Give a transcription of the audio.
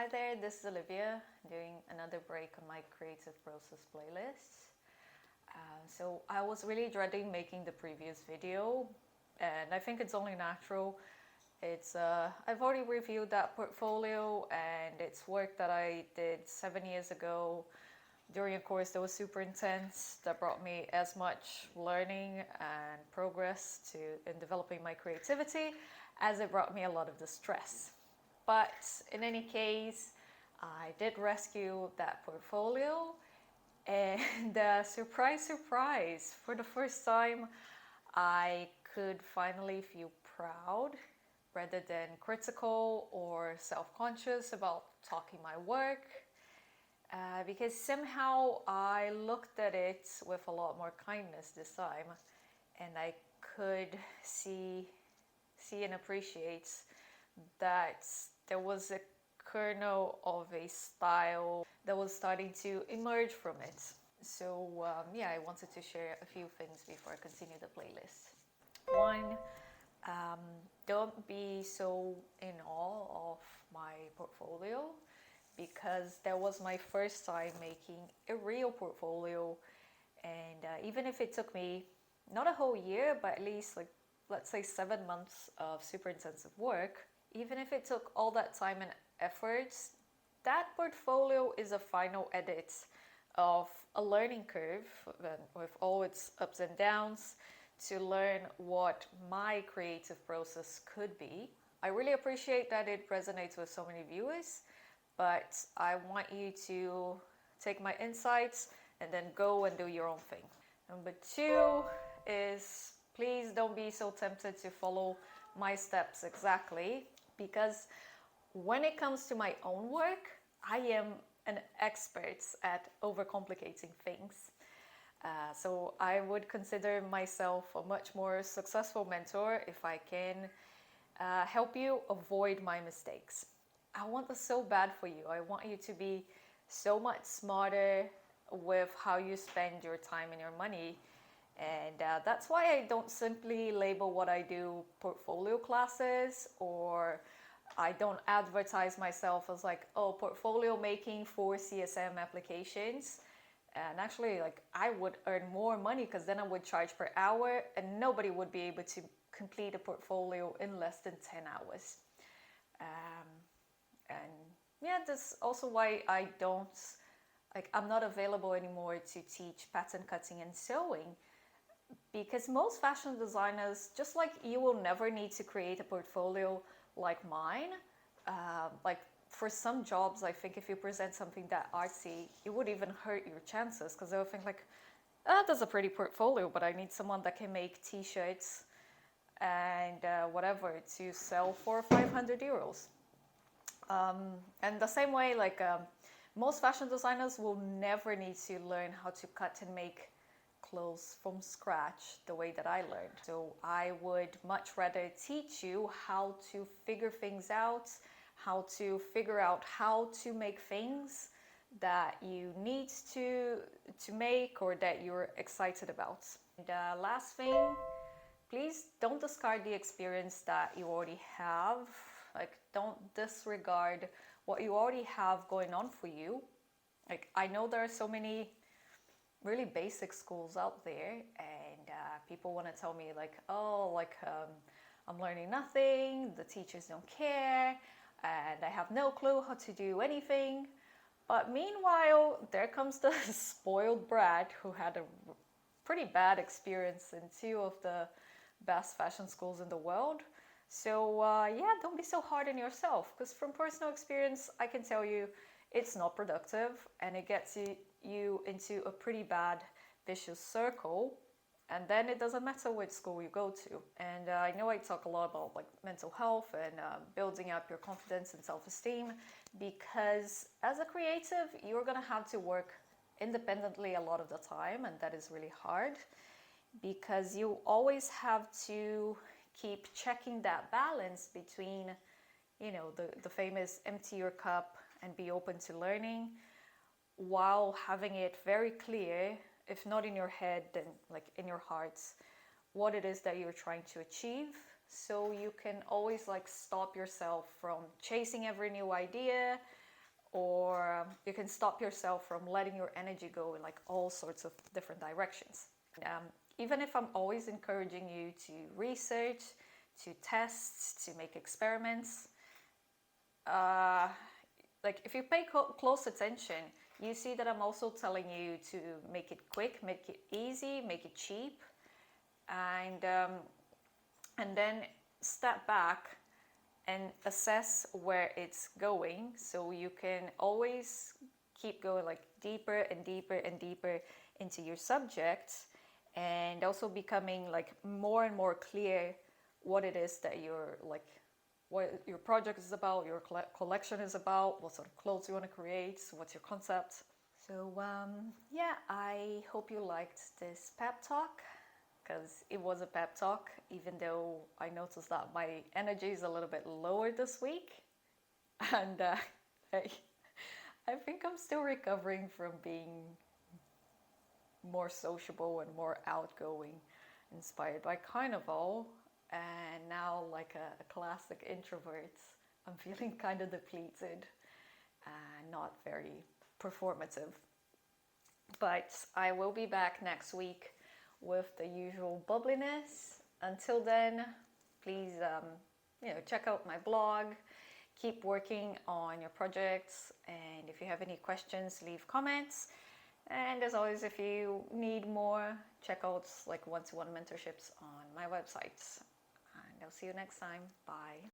Hi there, this is Olivia doing another break on my creative process playlist. So I was really dreading making the previous video, and I think it's only natural. I've already reviewed that portfolio, and it's work that I did 7 years ago during a course that was super intense, that brought me as much learning and progress in developing my creativity as it brought me a lot of distress. But in any case, I did rescue that portfolio, and surprise, surprise, for the first time, I could finally feel proud rather than critical or self-conscious about talking my work. Because somehow I looked at it with a lot more kindness this time, and I could see and appreciate that there was a kernel of a style that was starting to emerge from it. So yeah, I wanted to share a few things before I continue the playlist. One, um, don't be so in awe of my portfolio, because that was my first time making a real portfolio, and even if it took me not a whole year, but at least like, let's say 7 months of super intensive work, even if it took all that time and efforts, that portfolio is a final edit of a learning curve with all its ups and downs to learn what my creative process could be. I really appreciate that it resonates with so many viewers, but I want you to take my insights and then go and do your own thing. Number two is, please don't be so tempted to follow my steps exactly, because when it comes to my own work, I am an expert at overcomplicating things. So I would consider myself a much more successful mentor if I can help you avoid my mistakes. I want this so bad for you. I want you to be so much smarter with how you spend your time and your money. And that's why I don't simply label what I do portfolio classes, or I don't advertise myself as like, oh, portfolio making for CSM applications. And actually, like, I would earn more money because then I would charge per hour, and nobody would be able to complete a portfolio in less than 10 hours. And yeah, that's also why I'm not available anymore to teach pattern cutting and sewing, because most fashion designers, just like you, will never need to create a portfolio like mine. Like, for some jobs, I think if you present something that artsy, it would even hurt your chances, because they'll think like, that's a pretty portfolio, but I need someone that can make t-shirts and whatever to sell for 500 euros. And the same way, most fashion designers will never need to learn how to cut and make clothes from scratch the way that I learned. So I would much rather teach you how to figure things out, how to figure out how to make things that you need to make, or that you're excited about. And last thing, please don't discard the experience that you already have. Like, don't disregard what you already have going on for you. Like, I know there are so many really basic schools out there, and people want to tell me like, oh, I'm learning nothing, the teachers don't care, and I have no clue how to do anything. But meanwhile, there comes the spoiled brat who had a pretty bad experience in two of the best fashion schools in the world. So yeah, don't be so hard on yourself, because from personal experience, I can tell you it's not productive, and it gets you into a pretty bad vicious circle, and then it doesn't matter which school you go to. And I know I talk a lot about like mental health and building up your confidence and self-esteem, because as a creative, you're gonna have to work independently a lot of the time, and that is really hard, because you always have to keep checking that balance between, the famous empty your cup and be open to learning, while having it very clear, if not in your head, then like in your hearts, what it is that you're trying to achieve. So you can always like stop yourself from chasing every new idea, or you can stop yourself from letting your energy go in like all sorts of different directions. Even if I'm always encouraging you to research, to test, to make experiments, like if you pay close attention, you see that I'm also telling you to make it quick, make it easy, make it cheap, and then step back and assess where it's going, so you can always keep going like deeper and deeper and deeper into your subject, and also becoming like more and more clear what it is that you're like, what your project is about, your collection is about, what sort of clothes you want to create, what's your concept. So yeah, I hope you liked this pep talk, because it was a pep talk, even though I noticed that my energy is a little bit lower this week. And I think I'm still recovering from being more sociable and more outgoing, inspired by Carnival, and now like a classic introvert, I'm feeling kind of depleted and not very performative. But I will be back next week with the usual bubbliness. Until then, please check out my blog, keep working on your projects, and if you have any questions, leave comments. And as always, if you need more, check out like one-to-one mentorships on my website. And I'll see you next time. Bye.